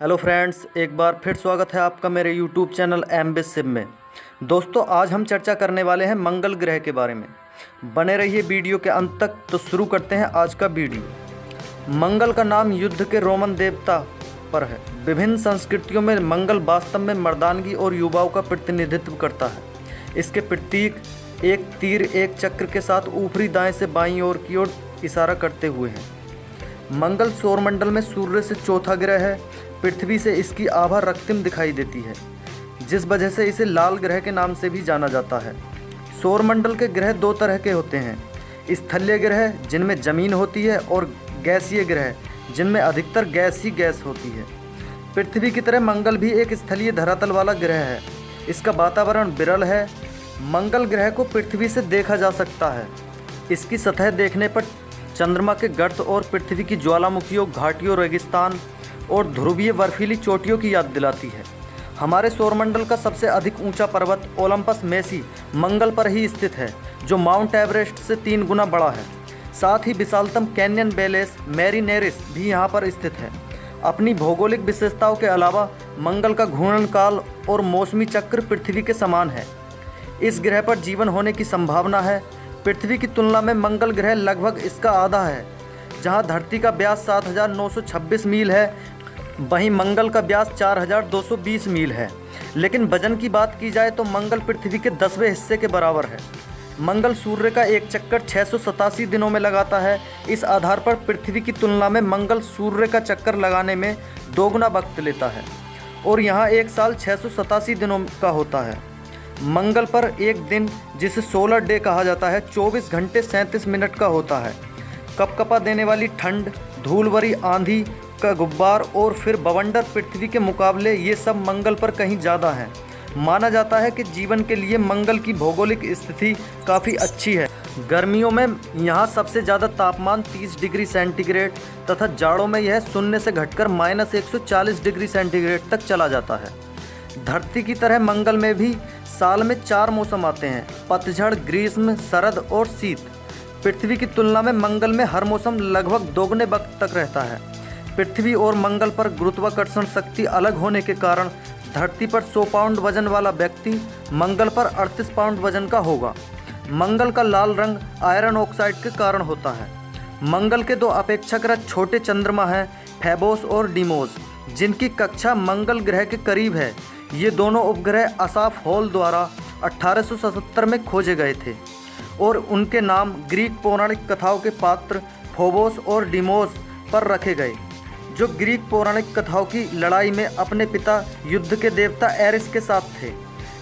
Hello friends, एक बार फिर स्वागत है आपका मेरे यूट्यूब चैनल एमबिस सिम में। दोस्तों, आज हम चर्चा करने वाले हैं मंगल ग्रह के बारे में। बने रहिए वीडियो के अंत तक। तो शुरू करते हैं आज का वीडियो। मंगल का नाम युद्ध के रोमन देवता पर है। विभिन्न संस्कृतियों में मंगल वास्तव में मर्दानगी और युवाओं का प्रतिनिधित्व करता है। इसके प्रतीक एक तीर एक चक्र के साथ ऊपरी दाएं से बाईं ओर की ओर इशारा करते हुए हैं। मंगल सौरमंडल में सूर्य से चौथा ग्रह है। पृथ्वी से इसकी आभा रक्तिम दिखाई देती है, जिस वजह से इसे लाल ग्रह के नाम से भी जाना जाता है। सौरमंडल के ग्रह दो तरह के होते हैं, स्थलीय ग्रह जिनमें जमीन होती है और गैसीय ग्रह जिनमें अधिकतर गैस ही गैस होती है। पृथ्वी की तरह मंगल भी एक स्थलीय धरातल वाला ग्रह है। इसका वातावरण विरल है। मंगल ग्रह को पृथ्वी से देखा जा सकता है। इसकी सतह देखने पर चंद्रमा के गर्त और पृथ्वी की ज्वालामुखियों, घाटियों, रेगिस्तान और ध्रुवीय बर्फीली चोटियों की याद दिलाती है। हमारे सौरमंडल का सबसे अधिक ऊंचा पर्वत ओलंपस मेसी मंगल पर ही स्थित है, जो माउंट एवरेस्ट से 3 गुना बड़ा है। साथ ही विशालतम कैन्यन बेलेस मैरीनेरिस भी यहाँ पर स्थित है। अपनी भौगोलिक विशेषताओं के अलावा मंगल का घूर्णन काल और मौसमी चक्र पृथ्वी के समान है। इस ग्रह पर जीवन होने की संभावना है। पृथ्वी की तुलना में मंगल ग्रह लगभग इसका आधा है। जहाँ धरती का व्यास 7,926 मील है, वहीं मंगल का व्यास 4,220 मील है। लेकिन वजन की बात की जाए तो मंगल पृथ्वी के 10वें हिस्से के बराबर है। मंगल सूर्य का एक चक्कर 687 दिनों में लगाता है। इस आधार पर पृथ्वी की तुलना में मंगल सूर्य का चक्कर लगाने में 2 गुना वक्त लेता है और यहाँ एक साल 687 दिनों का होता है। मंगल पर एक दिन, जिसे सोलर डे कहा जाता है, 24 घंटे 37 मिनट का होता है। कपकपा देने वाली ठंड, धूल भरी आंधी का गुब्बार और फिर बवंडर पृथ्वी के मुकाबले ये सब मंगल पर कहीं ज़्यादा है। माना जाता है कि जीवन के लिए मंगल की भौगोलिक स्थिति काफ़ी अच्छी है। गर्मियों में यहाँ सबसे ज़्यादा तापमान 30 डिग्री सेंटीग्रेड तथा जाड़ों में यह शून्य से घटकर -140 डिग्री सेंटीग्रेड तक चला जाता है। धरती की तरह मंगल में भी साल में 4 मौसम आते हैं: पतझड़, ग्रीष्म, शरद और शीत। पृथ्वी की तुलना में मंगल में हर मौसम लगभग दोगुने वक्त तक रहता है। पृथ्वी और मंगल पर गुरुत्वाकर्षण शक्ति अलग होने के कारण धरती पर 100 पाउंड वजन वाला व्यक्ति मंगल पर 38 पाउंड वजन का होगा। मंगल का लाल रंग आयरन ऑक्साइड के कारण होता है। मंगल के 2 अपेक्षाकृत छोटे चंद्रमा हैं, फेबोस और डीमोस, जिनकी कक्षा मंगल ग्रह के करीब है। ये दोनों उपग्रह असाफ हॉल द्वारा 1877 में खोजे गए थे और उनके नाम ग्रीक पौराणिक कथाओं के पात्र फोबोस और डीमोस पर रखे गए, जो ग्रीक पौराणिक कथाओं की लड़ाई में अपने पिता युद्ध के देवता एरिस के साथ थे।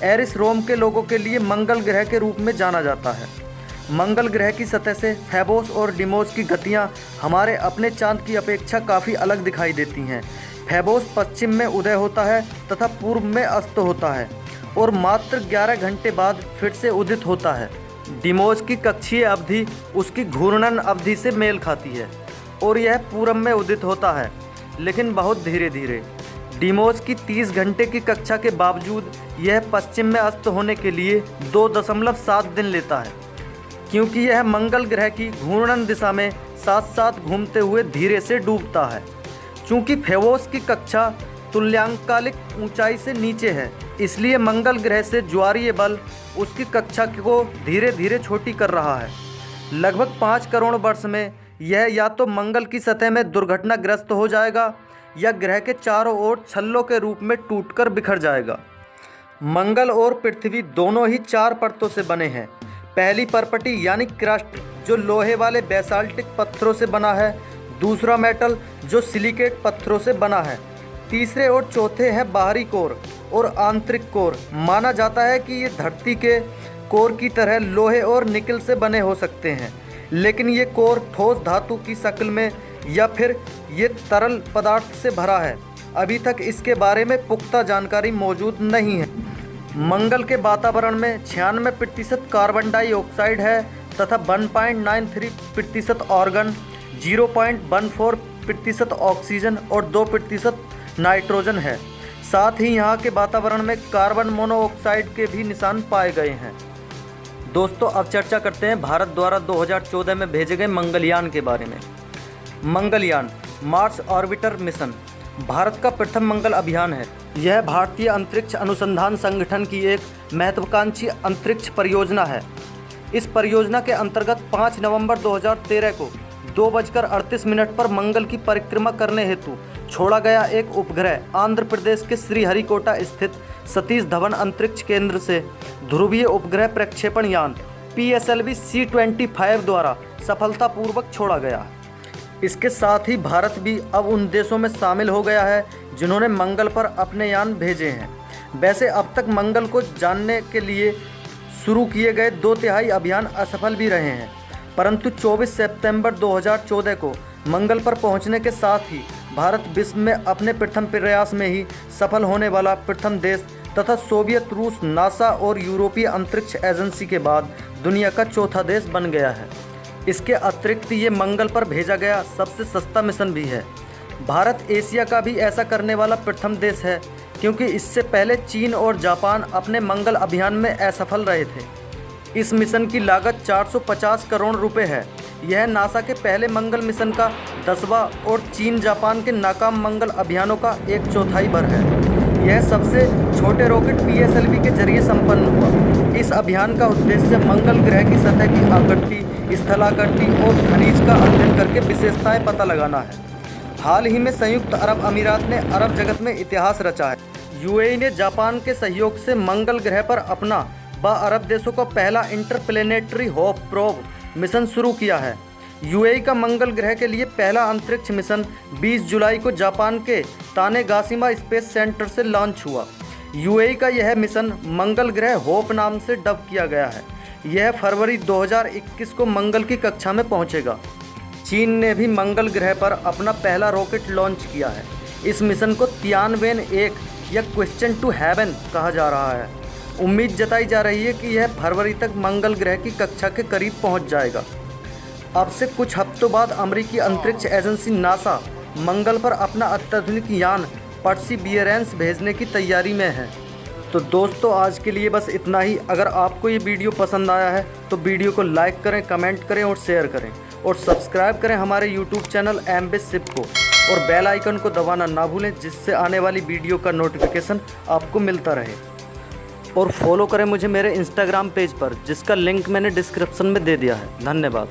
एरिस रोम के लोगों के लिए मंगल ग्रह के रूप में जाना जाता है। मंगल ग्रह की सतह से फेबोस और डीमोस की गतियां हमारे अपने चांद की अपेक्षा काफ़ी अलग दिखाई देती हैं। फेबोस पश्चिम में उदय होता है तथा पूर्व में अस्त होता है और मात्र 11 घंटे बाद फिर से उदित होता है। डीमोस की कक्षीय अवधि उसकी घूर्णन अवधि से मेल खाती है और यह पूरब में उदित होता है, लेकिन बहुत धीरे धीरे। डीमोस की 30 घंटे की कक्षा के बावजूद यह पश्चिम में अस्त होने के लिए 2.7 दिन लेता है, क्योंकि यह मंगल ग्रह की घूर्णन दिशा में साथ साथ घूमते हुए धीरे से डूबता है। चूँकि फेबोस की कक्षा तुल्यांकालिक ऊंचाई से नीचे है, इसलिए मंगल ग्रह से ज्वारीय बल उसकी कक्षा को धीरे धीरे छोटी कर रहा है। लगभग 5 करोड़ वर्ष में यह या तो मंगल की सतह में दुर्घटनाग्रस्त हो जाएगा या ग्रह के चारों ओर छल्लों के रूप में टूटकर बिखर जाएगा। मंगल और पृथ्वी दोनों ही 4 परतों से बने हैं। पहली परपटी यानी क्रस्ट, जो लोहे वाले बेसाल्टिक पत्थरों से बना है। दूसरा मेटल, जो सिलिकेट पत्थरों से बना है। तीसरे और चौथे हैं बाहरी कोर और आंतरिक कोर। माना जाता है कि ये धरती के कोर की तरह लोहे और निकल से बने हो सकते हैं, लेकिन ये कोर ठोस धातु की शक्ल में या फिर ये तरल पदार्थ से भरा है। अभी तक इसके बारे में पुख्ता जानकारी मौजूद नहीं है। मंगल के वातावरण में 96% कार्बन डाइऑक्साइड है तथा 1.93% ऑर्गन, 0.14% ऑक्सीजन और 2% नाइट्रोजन है। साथ ही यहाँ के वातावरण में कार्बन मोनोऑक्साइड के भी निशान पाए गए हैं। दोस्तों, अब चर्चा करते हैं भारत द्वारा 2014 में भेजे गए मंगलयान के बारे में। Mangalyaan Mars orbiter mission Bharat का प्रथम मंगल अभियान है। यह भारतीय अंतरिक्ष अनुसंधान संगठन की एक महत्वाकांक्षी अंतरिक्ष परियोजना है। इस परियोजना के अंतर्गत 5 नवंबर 2013 को 2:38 पर मंगल की परिक्रमा करने हेतु छोड़ा गया एक उपग्रह आंध्र प्रदेश के श्रीहरिकोटा स्थित सतीश धवन अंतरिक्ष केंद्र से ध्रुवीय उपग्रह प्रक्षेपण यान PSLV C-25 द्वारा सफलतापूर्वक छोड़ा गया। इसके साथ ही भारत भी अब उन देशों में शामिल हो गया है जिन्होंने मंगल पर अपने यान भेजे हैं। वैसे अब तक मंगल को जानने के लिए शुरू किए गए 2/3 अभियान असफल भी रहे हैं, परंतु 24 सितंबर 2014 को मंगल पर पहुंचने के साथ ही भारत विश्व में अपने प्रथम प्रयास में ही सफल होने वाला प्रथम देश तथा सोवियत, रूस, नासा और यूरोपीय अंतरिक्ष एजेंसी के बाद दुनिया का चौथा देश बन गया है। इसके अतिरिक्त ये मंगल पर भेजा गया सबसे सस्ता मिशन भी है। भारत एशिया का भी ऐसा करने वाला प्रथम देश है, क्योंकि इससे पहले चीन और जापान अपने मंगल अभियान में असफल रहे थे। इस मिशन की लागत 450 करोड़ रुपए है। यह नासा के पहले मंगल मिशन का 10वां और चीन जापान के नाकाम मंगल अभियानों का 1/4 भर है। यह सबसे छोटे रॉकेट PSLV के जरिए संपन्न हुआ। इस अभियान का उद्देश्य मंगल ग्रह की सतह की आकृति, स्थलाकृति और खनिज का अध्ययन करके विशेषताएं पता लगाना है। हाल ही में संयुक्त अरब अमीरात ने अरब जगत में इतिहास रचा है। UAE ने जापान के सहयोग से मंगल ग्रह पर अपना अरब देशों का पहला इंटरप्लेनेटरी होप प्रोब मिशन शुरू किया है। UAE का मंगल ग्रह के लिए पहला अंतरिक्ष मिशन 20 जुलाई को जापान के तानेगाशिमा स्पेस सेंटर से लॉन्च हुआ। UAE का यह मिशन मंगल ग्रह होप नाम से डब किया गया है। यह फरवरी 2021 को मंगल की कक्षा में पहुंचेगा। चीन ने भी मंगल ग्रह पर अपना पहला रॉकेट लॉन्च किया है। इस मिशन को तियानवेन-1 या क्वेश्चन टू हेवन कहा जा रहा है। उम्मीद जताई जा रही है कि यह फरवरी तक मंगल ग्रह की कक्षा के करीब पहुंच जाएगा। अब से कुछ हफ्तों बाद अमेरिकी अंतरिक्ष एजेंसी नासा मंगल पर अपना अत्याधुनिक यान परसिवियरेंस भेजने की तैयारी में है। तो दोस्तों, आज के लिए बस इतना ही। अगर आपको ये वीडियो पसंद आया है तो वीडियो को लाइक करें, कमेंट करें और शेयर करें, और सब्सक्राइब करें हमारे यूट्यूब चैनल एमबेस सिप को, और बेल आइकन को दबाना ना भूलें, जिससे आने वाली वीडियो का नोटिफिकेशन आपको मिलता रहे। और फॉलो करें मुझे मेरे इंस्टाग्राम पेज पर, जिसका लिंक मैंने डिस्क्रिप्शन में दे दिया है। धन्यवाद।